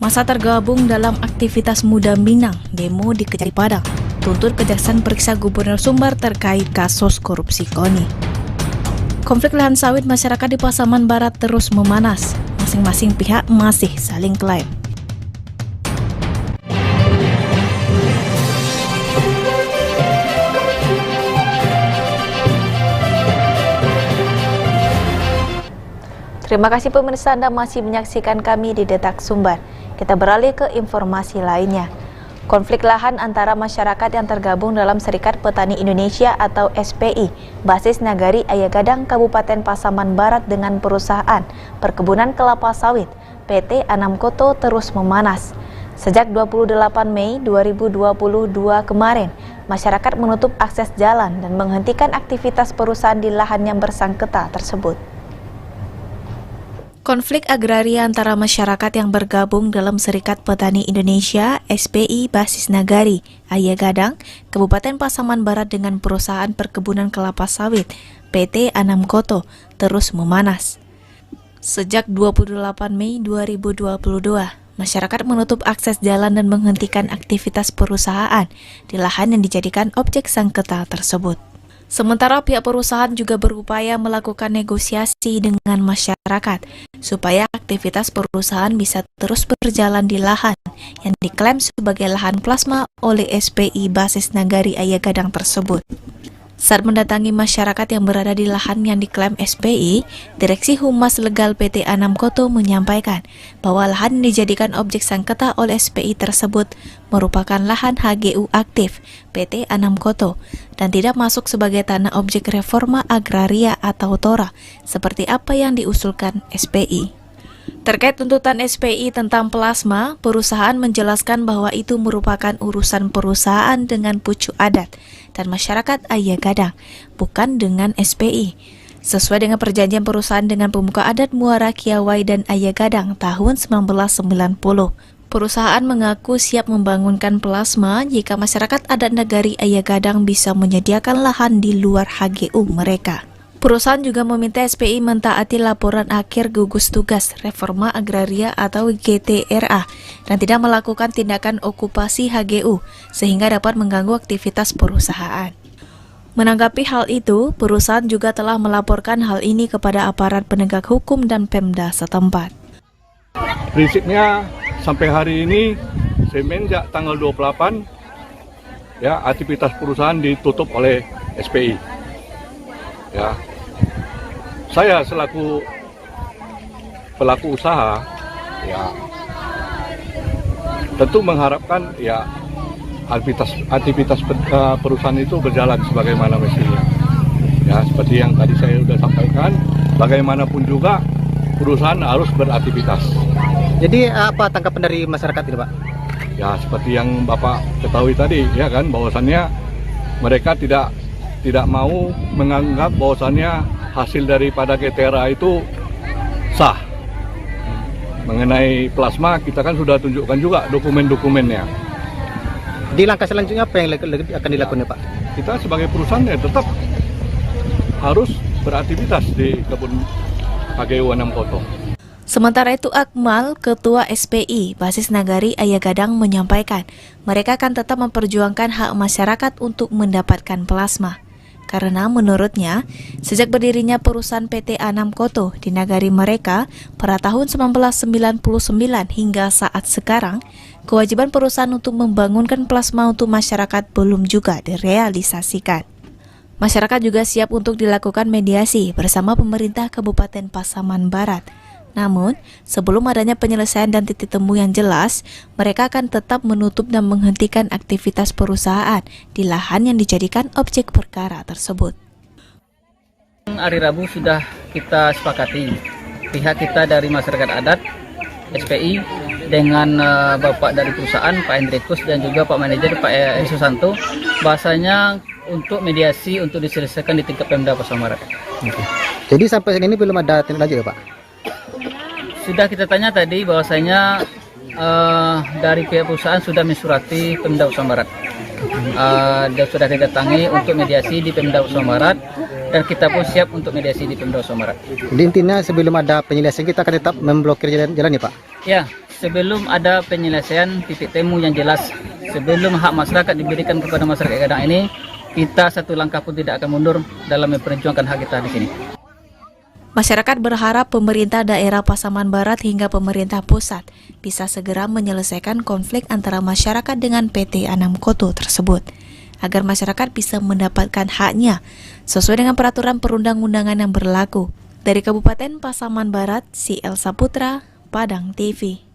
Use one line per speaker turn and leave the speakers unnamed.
Masa tergabung dalam aktivitas Muda Minang, demo di Kejari Padang, tuntut Kejaksaan periksa Gubernur Sumbar terkait kasus korupsi KONI. Konflik lahan sawit masyarakat di Pasaman Barat terus memanas, masing-masing pihak masih saling klaim. Terima kasih pemirsa, Anda masih menyaksikan kami di Detak Sumbar. Kita beralih ke informasi lainnya. Konflik lahan antara masyarakat yang tergabung dalam Serikat Petani Indonesia atau SPI, basis Nagari Ayagadang Kabupaten Pasaman Barat dengan perusahaan Perkebunan Kelapa Sawit PT Anam Koto terus memanas. Sejak 28 Mei 2022 kemarin, masyarakat menutup akses jalan dan menghentikan aktivitas perusahaan di lahan yang bersangkutan tersebut. Konflik agraria antara masyarakat yang bergabung dalam Serikat Petani Indonesia SPI basis Nagari Ayagadang Kabupaten Pasaman Barat dengan perusahaan Perkebunan Kelapa Sawit PT Anam Koto terus memanas. Sejak 28 Mei 2022, masyarakat menutup akses jalan dan menghentikan aktivitas perusahaan di lahan yang dijadikan objek sengketa tersebut. Sementara pihak perusahaan juga berupaya melakukan negosiasi dengan masyarakat supaya aktivitas perusahaan bisa terus berjalan di lahan yang diklaim sebagai lahan plasma oleh SPI basis Nagari Ayagadang tersebut. Saat mendatangi masyarakat yang berada di lahan yang diklaim SPI, Direksi Humas Legal PT Anam Koto menyampaikan bahwa lahan yang dijadikan objek sengketa oleh SPI tersebut merupakan lahan HGU aktif PT Anam Koto dan tidak masuk sebagai tanah objek reforma agraria atau TORA seperti apa yang diusulkan SPI. Terkait tuntutan SPI tentang plasma, perusahaan menjelaskan bahwa itu merupakan urusan perusahaan dengan pucuk adat dan masyarakat Ayagadang, bukan dengan SPI. Sesuai dengan perjanjian perusahaan dengan pemuka adat Muara Kiawai dan Ayagadang tahun 1990, perusahaan mengaku siap membangunkan plasma jika masyarakat adat Nagari Ayagadang bisa menyediakan lahan di luar HGU mereka. Perusahaan juga meminta SPI mentaati laporan akhir gugus tugas reforma agraria atau GTRA dan tidak melakukan tindakan okupasi HGU sehingga dapat mengganggu aktivitas perusahaan. Menanggapi hal itu, perusahaan juga telah melaporkan hal ini kepada aparat penegak hukum dan Pemda setempat.
Prinsipnya sampai hari ini semenjak tanggal 28 ya aktivitas perusahaan ditutup oleh SPI. Ya. Saya selaku pelaku usaha ya tentu mengharapkan ya aktivitas perusahaan itu berjalan sebagaimana mestinya. Ya, seperti yang tadi saya sudah sampaikan, bagaimanapun juga perusahaan harus beraktivitas.
Jadi apa tanggapan dari masyarakat ini, Pak?
Ya, seperti yang Bapak ketahui tadi ya kan, bahwasannya mereka tidak mau menganggap bahwasannya hasil daripada GTRA itu sah. Mengenai plasma kita kan sudah tunjukkan juga dokumen-dokumennya.
Di langkah selanjutnya apa yang akan dilakukan, Pak?
Kita sebagai perusahaan ya tetap harus beraktivitas di kebun HGU Anam Koto.
Sementara itu Akmal, Ketua SPI basis Nagari Ayagadang menyampaikan mereka akan tetap memperjuangkan hak masyarakat untuk mendapatkan plasma. Karena menurutnya, sejak berdirinya perusahaan PT Anam Koto di nagari mereka pada tahun 1999 hingga saat sekarang, kewajiban perusahaan untuk membangunkan plasma untuk masyarakat belum juga direalisasikan. Masyarakat juga siap untuk dilakukan mediasi bersama pemerintah Kabupaten Pasaman Barat. Namun, sebelum adanya penyelesaian dan titik temu yang jelas, mereka akan tetap menutup dan menghentikan aktivitas perusahaan di lahan yang dijadikan objek perkara tersebut.
Hari Rabu sudah kita sepakati, pihak kita dari masyarakat adat, SPI, dengan Bapak dari perusahaan, Pak Hendrikus, dan juga Pak Manajer, Pak Susanto, bahasanya untuk mediasi untuk diselesaikan di tingkat Pemda Pasaman Barat.
Jadi sampai saat ini belum ada tindak lanjut, Pak?
Sudah kita tanya tadi bahwasanya dari pihak perusahaan sudah mensurati Pemda Pasaman Barat. Dan sudah didatangi untuk mediasi di Pemda Pasaman Barat dan kita pun siap untuk mediasi di Pemda Pasaman Barat.
Jadi intinya sebelum ada penyelesaian kita akan tetap memblokir jalan ya, Pak?
Ya, sebelum ada penyelesaian titik temu yang jelas, sebelum hak masyarakat diberikan kepada masyarakat Gadang ini, kita satu langkah pun tidak akan mundur dalam memperjuangkan hak kita di sini.
Masyarakat berharap pemerintah daerah Pasaman Barat hingga pemerintah pusat bisa segera menyelesaikan konflik antara masyarakat dengan PT Anam Koto tersebut, agar masyarakat bisa mendapatkan haknya sesuai dengan peraturan perundang-undangan yang berlaku. Dari Kabupaten Pasaman Barat, si Elsa Putra, Padang TV.